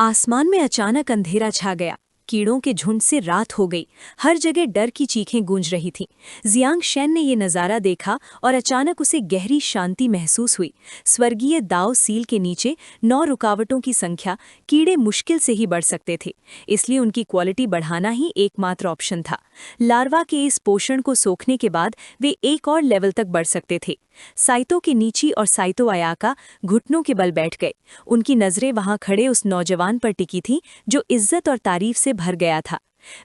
आसमान में अचानक अंधेरा छा गया। कीड़ों के झुंड से रात हो गई। हर जगह डर की चीखें गूंज रही थीं। जियांग शेन ने ये नज़ारा देखा और अचानक उसे गहरी शांति महसूस हुई। स्वर्गीय दाओ सील के नीचे 9 रुकावटों की संख्या, कीड़े मुश्किल से ही बढ़ सकते थे, इसलिए उनकी क्वालिटी बढ़ाना ही एकमात्र ऑप्शन था। लार्वा के इस पोषण को सोखने के बाद वे एक और लेवल तक बढ़ सकते थे। साइतो के नीची और साइतो अयाका घुटनों के बल बैठ गए। उनकी नजरें वहां खड़े उस नौजवान पर टिकी थीं जो इज्जत और तारीफ से भर गया था।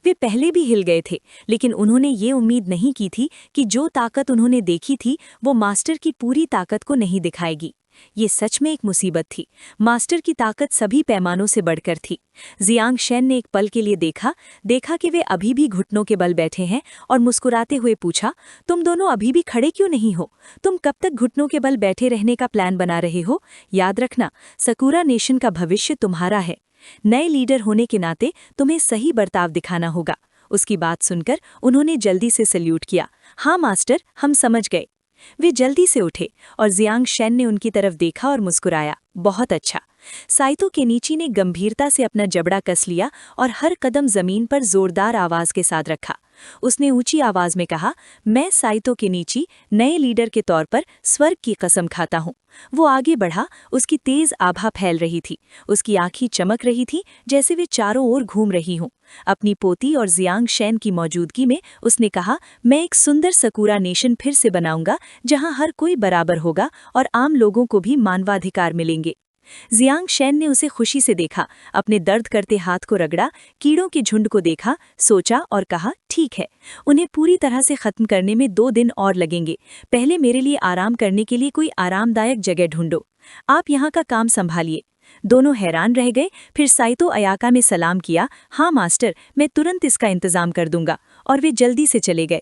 वे पहले भी हिल गए थे, लेकिन उन्होंने ये उम्मीद नहीं की थी कि जो ताकत उन्होंने देखी थी वो मास्टर की पूरी ताकत को नहीं दिखाएगी। ये सच में एक मुसीबत थी। मास्टर की ताकत सभी पैमानों से बढ़कर थी। जियांग शेन ने एक पल के लिए देखा कि वे अभी भी घुटनों के बल बैठे हैं और मुस्कुराते हुए पूछा, तुम दोनों अभी भी खड़े क्यों नहीं हो? तुम कब तक घुटनों के बल बैठे रहने का प्लान बना रहे हो? याद रखना, सकूरा नेशन का भविष्य तुम्हारा है। नए लीडर होने के नाते तुम्हें सही बर्ताव दिखाना होगा। उसकी बात सुनकर उन्होंने जल्दी से सल्यूट किया। हाँ मास्टर, हम समझ गए। वे जल्दी से उठे और जियांग शेन ने उनकी तरफ देखा और मुस्कुराया। बहुत अच्छा। साइतो केनीची ने गंभीरता से अपना जबड़ा कस लिया और हर कदम जमीन पर जोरदार आवाज के साथ रखा। उसने ऊंची आवाज में कहा, मैं साइतो केनीची नए लीडर के तौर पर स्वर्ग की कसम खाता हूं। वो आगे बढ़ा, उसकी तेज आभा फैल रही थी, उसकी आंखें चमक रही थी जैसे वे चारों ओर घूम रही हों। अपनी पोती और जियांग शेन की मौजूदगी में उसने कहा, मैं एक सुंदर सकूरा नेशन फिर से बनाऊंगा जहां हर कोई बराबर होगा और आम लोगों को भी मानवाधिकार मिलेंगे। जियांग शेन ने उसे खुशी से देखा, अपने दर्द करते हाथ को रगड़ा, कीड़ों के झुंड को देखा, सोचा और कहा, ठीक है, उन्हें पूरी तरह से खत्म करने में 2 दिन और लगेंगे। पहले मेरे लिए आराम करने के लिए कोई आरामदायक जगह ढूंढो। आप यहाँ का काम संभालिए। दोनों हैरान रह गए। फिर साइतो अयाका में सलाम किया। हाँ मास्टर, मैं तुरंत इसका इंतजाम कर दूंगा। और वे जल्दी से चले गए।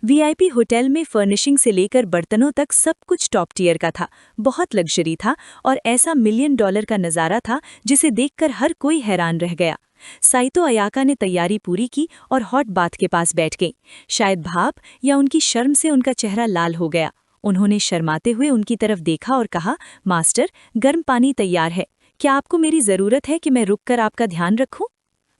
वीआईपी होटल में फर्निशिंग से लेकर बर्तनों तक सब कुछ टॉप टियर का था। बहुत लग्जरी था और ऐसा $1 मिलियन का नज़ारा था जिसे देखकर हर कोई हैरान रह गया। साइतो अयाका ने तैयारी पूरी की और हॉट बाथ के पास बैठ गई। शायद भाप या उनकी शर्म से उनका चेहरा लाल हो गया। उन्होंने शर्माते हुए उनकी तरफ देखा और कहा, मास्टर, गर्म पानी तैयार है। क्या आपको मेरी ज़रूरत है कि मैं रुककर आपका ध्यान रखूं?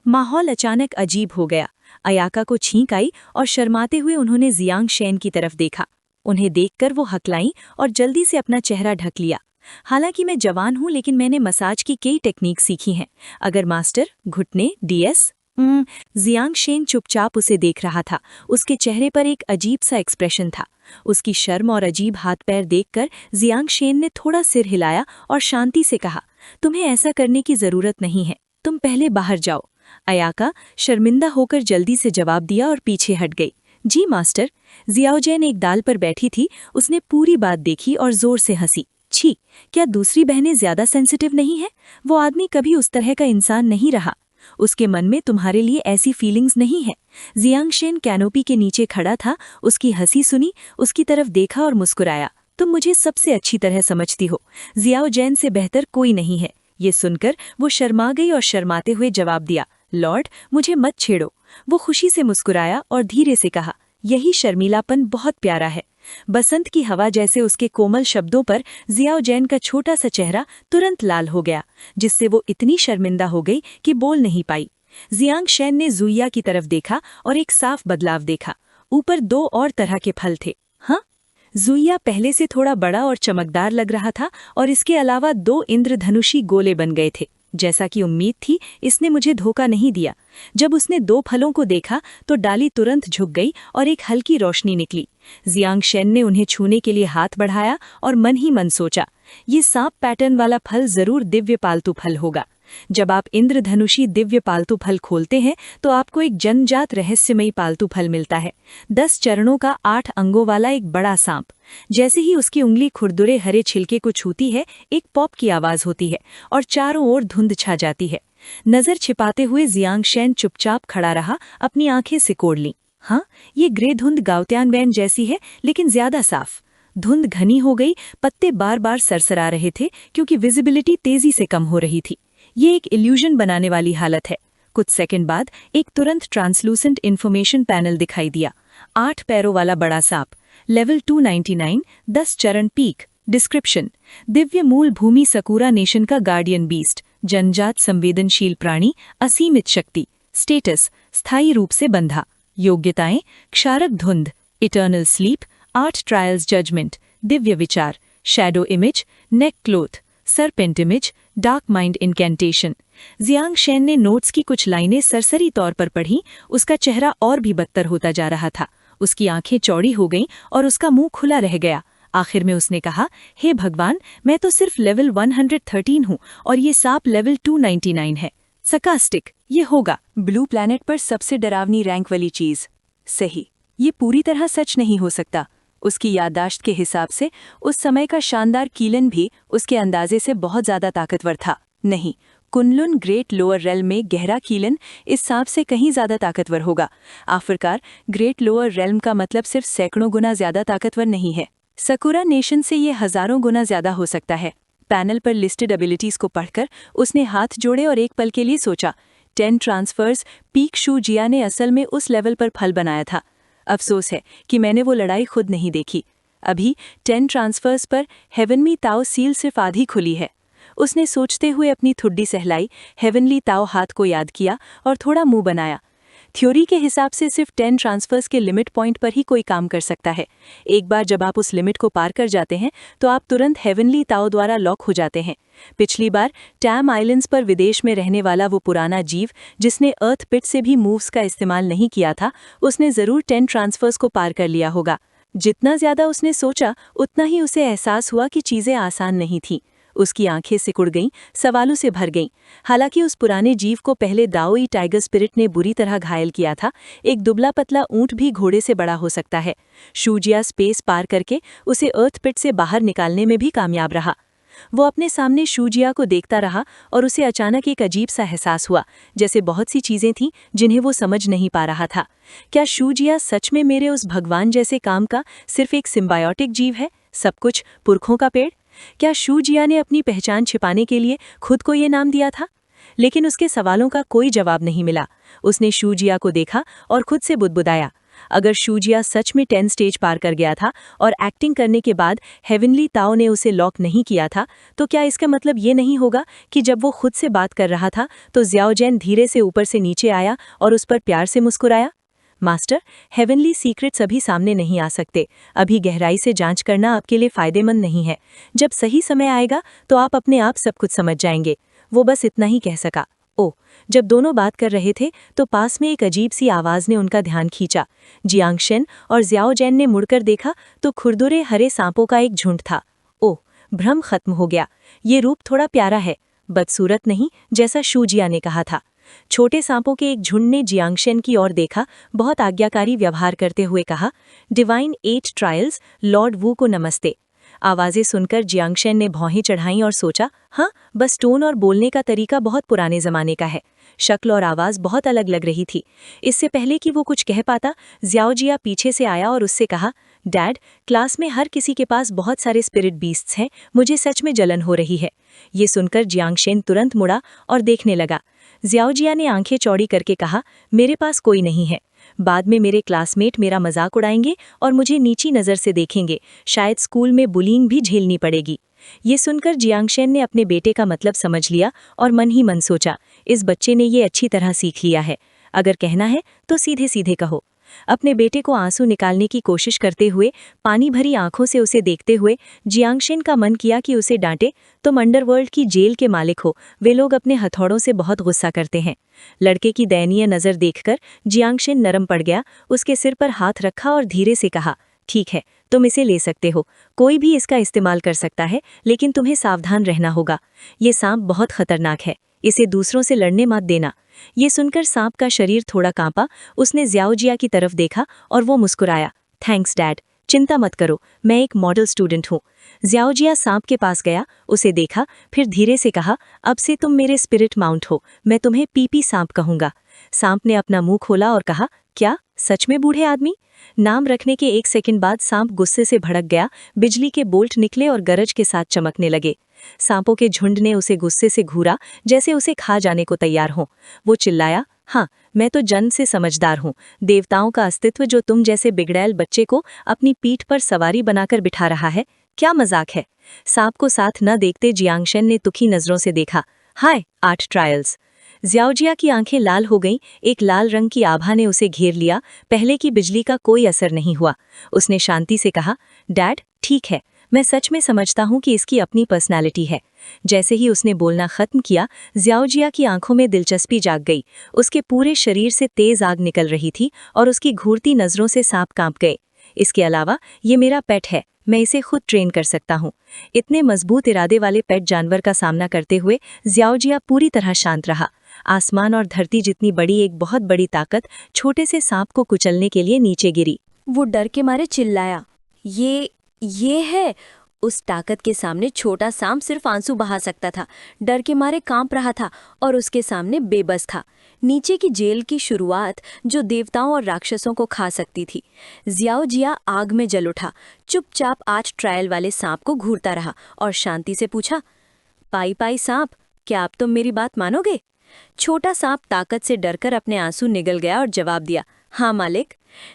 माहौल अचानक अजीब हो गया। अयाका को छींक आई और शर्माते हुए उन्होंने जियांग शेन की तरफ देखा। उन्हें देखकर वो हकलाईं और जल्दी से अपना चेहरा ढक लिया। हालांकि मैं जवान हूं, लेकिन मैंने मसाज की कई टेक्निक सीखी हैं। अगर मास्टर, घुटने, डीएस। जियांग शेन चुपचाप उसे देख रहा था। उसके चेहरे पर एक अजीब सा एक्सप्रेशन था। उसकी शर्म और अजीब हाथ पैर देखकर जियांग शेन ने थोड़ा सिर हिलाया और शांति से कहा, तुम्हें ऐसा करने की जरूरत नहीं है, तुम पहले बाहर जाओ। अयाका शर्मिंदा होकर जल्दी से जवाब दिया और पीछे हट गई। जी मास्टर। जियाओजैन एक डाल पर बैठी थी। उसने पूरी बात देखी और जोर से हंसी। छी, क्या दूसरी बहनें ज्यादा सेंसिटिव नहीं हैं? वो आदमी कभी उस तरह का इंसान नहीं रहा। उसके मन में तुम्हारे लिए ऐसी फीलिंग्स नहीं है। जियांग शेन कैनोपी के नीचे खड़ा था। उसकी हंसी सुनी, उसकी तरफ देखा और मुस्कुराया। तुम मुझे सबसे अच्छी तरह समझती हो। जियाओजैन से बेहतर कोई नहीं है। ये सुनकर वो शर्मा गई और शर्माते हुए जवाब दिया, लॉर्ड, मुझे मत छेड़ो। वो खुशी से मुस्कुराया और धीरे से कहा, यही शर्मीलापन बहुत प्यारा है। बसंत की हवा जैसे उसके कोमल शब्दों पर जियाओजैन का छोटा सा चेहरा तुरंत लाल हो गया, जिससे वो इतनी शर्मिंदा हो गई कि बोल नहीं पाई। जियांग शेन ने जुइया की तरफ देखा और एक साफ बदलाव देखा। ऊपर 2 और तरह के फल थे। हाँ, जुइया पहले से थोड़ा बड़ा और चमकदार लग रहा था और इसके अलावा 2 इंद्रधनुषी गोले बन गए थे। जैसा कि उम्मीद थी, इसने मुझे धोखा नहीं दिया। जब उसने 2 फलों को देखा तो डाली तुरंत झुक गई और एक हल्की रोशनी निकली। जियांग शेन ने उन्हें छूने के लिए हाथ बढ़ाया और मन ही मन सोचा, ये सांप पैटर्न वाला फल जरूर दिव्य पालतू फल होगा। जब आप इंद्रधनुषी दिव्य पालतू फल खोलते हैं तो आपको एक जन्मजात रहस्यमयी पालतू फल मिलता है। 10 चरणों का 8 अंगों वाला एक बड़ा सांप। जैसे ही उसकी उंगली खुरदुरे हरे छिलके को छूती है, एक पॉप की आवाज होती है और चारों ओर धुंध छा जाती है। नजर छिपाते हुए जियांग शेन चुपचाप खड़ा रहा, अपनी आंखें सिकोड़ लीं। हाँ, ये ग्रे धुंध गाउत्यानवैन जैसी है, लेकिन ज्यादा साफ। धुंध घनी हो गई, पत्ते बार बार सरसरा रहे थे क्योंकि विजिबिलिटी तेजी से कम हो रही थी। ये एक इल्यूजन बनाने वाली हालत है। कुछ सेकंड बाद एक तुरंत ट्रांसलूसेंट इन्फॉर्मेशन पैनल दिखाई दिया। 8 पैरों वाला बड़ा सांप, लेवल 299, 10 चरण पीक। डिस्क्रिप्शन, दिव्य मूल भूमि सकूरा नेशन का गार्डियन बीस्ट, जन्मजात संवेदनशील प्राणी, असीमित शक्ति। स्टेटस, स्थायी रूप से बंधा। योग्यताएं, क्षारक धुंध, इटर्नल स्लीप, 8 ट्रायल्स जजमेंट, दिव्य विचार, shadow image, neck cloth, serpent image, dark mind incantation. Jiang Shen ने नोट्स की कुछ लाइनें सरसरी तौर पर पढ़ी। उसका चेहरा और भी बदतर होता जा रहा था। उसकी आंखें चौड़ी हो गईं और उसका मुंह खुला रह गया। आखिर में उसने कहा, हे भगवान, मैं तो सिर्फ लेवल 113 हूँ और ये सांप लेवल 299 है। सकास्टिक, ये होगा ब्लू प्लैनेट पर सबसे डरावनी रैंक वाली चीज। सही, ये पूरी तरह सच नहीं हो सकता। उसकी याददाश्त के हिसाब से उस समय का शानदार कीलन भी उसके अंदाजे से बहुत ज्यादा ताकतवर था। नहीं, कुनलुन ग्रेट लोअर रेल में गहरा कीलन इस सांप से कहीं ज्यादा ताकतवर होगा। आखिरकार ग्रेट लोअर रेल्म का मतलब सिर्फ सैकड़ों गुना ज्यादा ताकतवर नहीं है। सकुरा नेशन से ये हजारों गुना ज्यादा हो सकता है। पैनल पर लिस्टेड एबिलिटीज को पढ़कर उसने हाथ जोड़े और एक पल के लिए सोचा। 10 ट्रांसफर्स, पीक शू जिया ने असल में उस लेवल पर फल बनाया था। अफसोस है कि मैंने वो लड़ाई खुद नहीं देखी। अभी 10 ट्रांसफर्स पर हेवनली ताओ सील सिर्फ आधी खुली है। उसने सोचते हुए अपनी ठुड्डी सहलाई, हेवनली ताओ हाथ को याद किया और थोड़ा मुंह बनाया। थ्योरी के हिसाब से सिर्फ 10 ट्रांसफर्स के लिमिट पॉइंट पर ही कोई काम कर सकता है। एक बार जब आप उस लिमिट को पार कर जाते हैं तो आप तुरंत हेवनली ताओ द्वारा लॉक हो जाते हैं। पिछली बार टैम आइलैंड्स पर विदेश में रहने वाला वो पुराना जीव जिसने अर्थ पिट से भी मूव्स का इस्तेमाल नहीं किया था, उसने जरूर 10 ट्रांसफर्स को पार कर लिया होगा। जितना ज्यादा उसने सोचा उतना ही उसे एहसास हुआ कि चीजें आसान नहीं थीं। उसकी आंखें सिकुड़ गईं, सवालों से भर गईं। हालांकि उस पुराने जीव को पहले दाओई टाइगर स्पिरिट ने बुरी तरह घायल किया था, एक दुबला पतला ऊंट भी घोड़े से बड़ा हो सकता है। शूजिया स्पेस पार करके उसे अर्थ पिट से बाहर निकालने में भी कामयाब रहा। वो अपने सामने शूजिया को देखता रहा और उसे अचानक एक अजीब सा एहसास हुआ, जैसे बहुत सी चीजें थीं जिन्हें वो समझ नहीं पा रहा था। क्या शूजिया सच में मेरे उस भगवान जैसे काम का सिर्फ एक सिम्बायोटिक जीव है, सब कुछ पुरखों का पेड़? क्या शूजिया ने अपनी पहचान छिपाने के लिए खुद को ये नाम दिया था? लेकिन उसके सवालों का कोई जवाब नहीं मिला। उसने शूजिया को देखा और खुद से बुदबुदाया, अगर शूजिया सच में 10 स्टेज पार कर गया था और एक्टिंग करने के बाद हेवनली ताओ ने उसे लॉक नहीं किया था, तो क्या इसका मतलब ये नहीं होगा कि जब वो खुद से बात कर रहा था तो ज़्याओजेन धीरे से ऊपर से नीचे आया और उस पर प्यार से मुस्कुराया? मास्टर, हेवनली सीक्रेट्स अभी सामने नहीं आ सकते। अभी गहराई से जांच करना आपके लिए फायदेमंद नहीं है। जब सही समय आएगा तो आप अपने आप सब कुछ समझ जाएंगे। वो बस इतना ही कह सका। ओह, जब दोनों बात कर रहे थे तो पास में एक अजीब सी आवाज ने उनका ध्यान खींचा। जियांग शेन और ज़्याओजेन ने मुड़कर देखा तो खुरदुरे हरे सांपों का एक झुंड था। ओह, भ्रम खत्म हो गया। ये रूप थोड़ा प्यारा है, बदसूरत नहीं, जैसा शूजिया ने कहा था। छोटे सांपों के एक झुंड ने जियांगशेन की ओर देखा, बहुत आज्ञाकारी व्यवहार करते हुए कहा, डिवाइन 8 ट्रायल्स, लॉर्ड वू को नमस्ते। आवाजें सुनकर जियांगशेन ने भौहें चढ़ाईं और सोचा, हाँ, बस टोन और बोलने का तरीका बहुत पुराने जमाने का है। शक्ल और आवाज बहुत अलग लग रही थी। इससे पहले कि वो कुछ कह पाता, ज़्याओजिया पीछे से आया और उससे कहा, डैड, क्लास में हर किसी के पास बहुत सारे स्पिरिट बीस्ट्स हैं, मुझे सच में जलन हो रही है। ये सुनकर जियांगशेन तुरंत मुड़ा और देखने लगा। ज़्याओजिया ने आंखें चौड़ी करके कहा, मेरे पास कोई नहीं है। बाद में मेरे क्लासमेट मेरा मजाक उड़ाएंगे और मुझे नीची नज़र से देखेंगे। शायद स्कूल में बुलिंग भी झेलनी पड़ेगी। ये सुनकर जियांगशेन ने अपने बेटे का मतलब समझ लिया और मन ही मन सोचा, इस बच्चे ने ये अच्छी तरह सीख लिया है। अगर कहना है तो सीधे सीधे कहो। अपने बेटे को आंसू निकालने की कोशिश करते हुए, पानी भरी आंखों से उसे देखते हुए जियांगशेन का मन किया कि उसे डांटे। तुम अंडरवर्ल्ड की जेल के मालिक हो, वे लोग अपने हथौड़ों से बहुत गुस्सा करते हैं। लड़के की दयनीय नज़र देखकर जियांगशेन नरम पड़ गया, उसके सिर पर हाथ रखा और धीरे से कहा, ठीक है, तुम इसे ले सकते हो, कोई भी इसका इस्तेमाल कर सकता है, लेकिन तुम्हें सावधान रहना होगा। ये सांप बहुत खतरनाक है, इसे दूसरों से लड़ने मत देना। ये सुनकर सांप का शरीर थोड़ा कांपा। उसने ज़्याओजिया की तरफ देखा और वो मुस्कुराया, थैंक्स डैड, चिंता मत करो, मैं एक मॉडल स्टूडेंट हूँ। ज़्याओजिया सांप के पास गया, उसे देखा, फिर धीरे से कहा, अब से तुम मेरे स्पिरिट माउंट हो, मैं तुम्हें पीपी सांप कहूंगा। सांप ने अपना मुंह खोला और कहा, क्या सच में बूढ़े आदमी? नाम रखने के 1 सेकंड बाद सांप गुस्से से भड़क गया, बिजली के बोल्ट निकले और गरज के साथ चमकने लगे। सांपों के झुंड ने उसे गुस्से से घूरा, जैसे उसे खा जाने को तैयार हो। वो चिल्लाया, हाँ, मैं तो जन्म से समझदार हूँ। देवताओं का अस्तित्व जो तुम जैसे बिगड़ैल बच्चे को अपनी पीठ पर सवारी बनाकर बिठा रहा है, क्या मजाक है? सांप को साथ न देखते जियांगशेन ने तुखी नजरों से देखा। हाय 8 ट्रायल्स। ज़ियाओजिया की आंखें लाल हो गईं, एक लाल रंग की आभा ने उसे घेर लिया। पहले की बिजली का कोई असर नहीं हुआ। उसने शांति से कहा, डैड ठीक है, मैं सच में समझता हूँ कि इसकी अपनी पर्सनालिटी है। जैसे ही उसने बोलना खत्म किया, ज़ियाओजिया की आंखों में दिलचस्पी जाग गई। उसके पूरे शरीर से तेज आग निकल रही थी और उसकी घूरती नजरों से सांप कांप गए। इसके अलावा ये मेरा पेट है, मैं इसे खुद ट्रेन कर सकता हूँ। इतने मजबूत इरादे वाले पेट जानवर का सामना करते हुए ज़ियाओजिया पूरी तरह शांत रहा। आसमान और धरती जितनी बड़ी एक बहुत बड़ी ताकत छोटे से सांप को कुचलने के लिए नीचे गिरी। वो डर के मारे चिल्लाया, ये है। उस ताकत के सामने छोटा सांप सिर्फ आंसू बहा सकता था, डर के मारे कांप रहा था और उसके सामने बेबस था। नीचे की जेल की शुरुआत जो देवताओं और राक्षसों को खा सकती थी। ज़ियाओजिया आग में जल उठा, चुपचाप 8 ट्रायल वाले सांप को घूरता रहा और शांति से पूछा, पाई पाई सांप, क्या आप तुम मेरी बात मानोगे? छोटा सांप ताकत से डरकर अपने आंसू निगल गया और जवाब दिया, हाँ मालिक।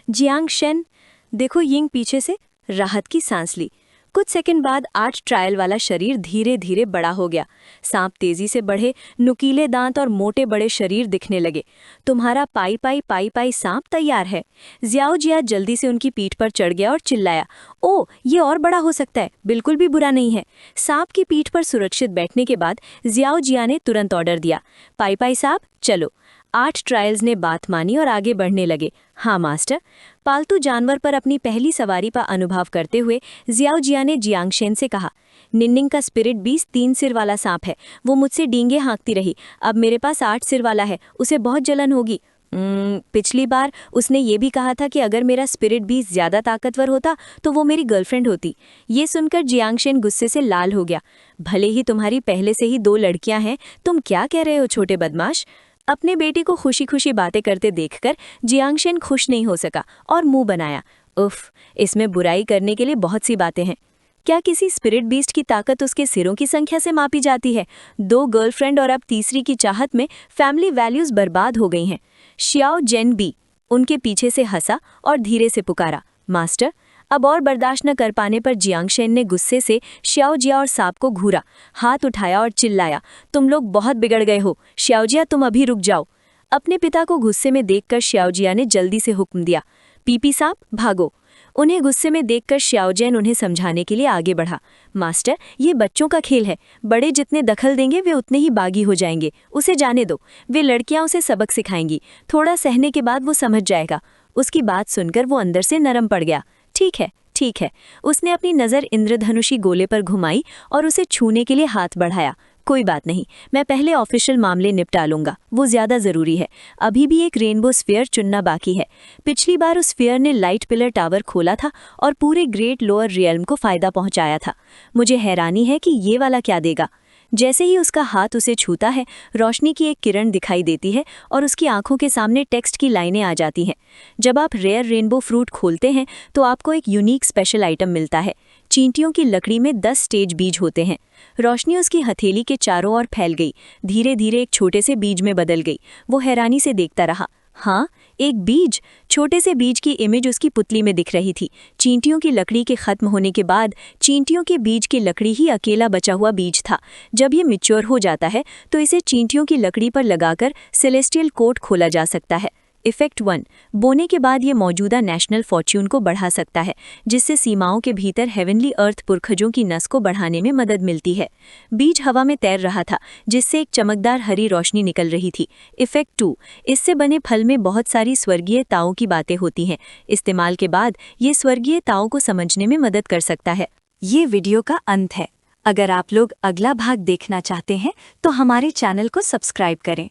जियांग शेन, देखो यिंग पीछे से राहत की सांस ली। कुछ सेकंड बाद 8 ट्रायल वाला शरीर धीरे धीरे बड़ा हो गया। सांप तेजी से बढ़े, नुकीले दांत और मोटे बड़े शरीर दिखने लगे। तुम्हारा पाई पाई पाई पाई सांप तैयार है। ज़ियाओजिया जल्दी से उनकी पीठ पर चढ़ गया और चिल्लाया, ओ ये और बड़ा हो सकता है, बिल्कुल भी बुरा नहीं है। सांप की पीठ पर सुरक्षित बैठने के बाद ज़ियाओजिया ने तुरंत ऑर्डर दिया, पाई पाई सांप चलो। 8 ट्रायल्स ने बात मानी और आगे बढ़ने लगे। हाँ मास्टर। पालतू जानवर पर अपनी पहली सवारी का अनुभव करते हुए ज़ियाओजिया ने जियांगशेन से कहा, निन्निंग का स्पिरिट बीस्ट 3 सिर वाला सांप है। वो मुझसे डींगे हाँकती रही, अब मेरे पास 8 सिर वाला है, उसे बहुत जलन होगी। पिछली बार उसने ये भी कहा था कि अगर मेरा स्पिरिट बीस्ट ज़्यादा ताकतवर होता तो वो मेरी गर्लफ्रेंड होती। ये सुनकर जियांगशेन गुस्से से लाल हो गया। भले ही तुम्हारी पहले से ही 2 लड़कियां हैं, तुम क्या कह रहे हो छोटे बदमाश? अपने बेटे को खुशी खुशी बातें करते देखकर जियांगशेन खुश नहीं हो सका और मुंह बनाया, उफ, इसमें बुराई करने के लिए बहुत सी बातें हैं। क्या किसी स्पिरिट बीस्ट की ताकत उसके सिरों की संख्या से मापी जाती है? 2 गर्लफ्रेंड और अब तीसरी की चाहत में फैमिली वैल्यूज बर्बाद हो गई हैं। शियाओ जेन बी उनके पीछे से हंसा और धीरे से पुकारा, मास्टर। अब और बर्दाश्त न कर पाने पर जियांगशेन ने गुस्से से xiaoजिया और सांप को घूरा, हाथ उठाया और चिल्लाया, तुम लोग बहुत बिगड़ गए हो। xiaoजिया तुम अभी रुक जाओ। अपने पिता को गुस्से में देखकर xiaoजिया ने जल्दी से हुक्म दिया, पीपी सांप भागो। उन्हें गुस्से में देखकर xiaoजिन उन्हें समझाने के लिए आगे बढ़ा, मास्टर ये बच्चों का खेल है, बड़े जितने दखल देंगे वे उतने ही बागी हो जाएंगे, उसे जाने दो। वे लड़कियां उसे सबक सिखाएंगी, थोड़ा सहने के बाद वो समझ जाएगा। उसकी बात सुनकर वो अंदर से नरम पड़ गया। ठीक है ठीक है। उसने अपनी नज़र इंद्रधनुषी गोले पर घुमाई और उसे छूने के लिए हाथ बढ़ाया। कोई बात नहीं, मैं पहले ऑफिशियल मामले निपटा लूंगा, वो ज़्यादा ज़रूरी है। अभी भी एक रेनबो स्फीयर चुनना बाकी है। पिछली बार उस स्फीयर ने लाइट पिलर टावर खोला था और पूरे ग्रेट लोअर रियल्म को फ़ायदा पहुंचाया था। मुझे हैरानी है कि ये वाला क्या देगा। जैसे ही उसका हाथ उसे छूता है, रोशनी की एक किरण दिखाई देती है और उसकी आंखों के सामने टेक्स्ट की लाइनें आ जाती हैं। जब आप रेयर रेनबो फ्रूट खोलते हैं तो आपको एक यूनिक स्पेशल आइटम मिलता है। चींटियों की लकड़ी में 10 स्टेज बीज होते हैं। रोशनी उसकी हथेली के चारों ओर फैल गई, धीरे धीरे एक छोटे से बीज में बदल गई। वो हैरानी से देखता रहा। हाँ, एक बीज। छोटे से बीज की इमेज उसकी पुतली में दिख रही थी। चींटियों की लकड़ी के खत्म होने के बाद चींटियों के बीज की लकड़ी ही अकेला बचा हुआ बीज था। जब ये मैच्योर हो जाता है तो इसे चींटियों की लकड़ी पर लगाकर सेलेस्टियल कोट खोला जा सकता है। इफेक्ट 1, बोने के बाद ये मौजूदा नेशनल फॉर्च्यून को बढ़ा सकता है, जिससे सीमाओं के भीतर हेवनली अर्थ पुरखजों की नस को बढ़ाने में मदद मिलती है। बीज हवा में तैर रहा था, जिससे एक चमकदार हरी रोशनी निकल रही थी। इफेक्ट 2, इससे बने फल में बहुत सारी स्वर्गीय ताओं की बातें होती हैं। इस्तेमाल के बाद ये स्वर्गीय ताओं को समझने में मदद कर सकता है। ये वीडियो का अंत है। अगर आप लोग अगला भाग देखना चाहते हैं तो हमारे चैनल को सब्सक्राइब करें।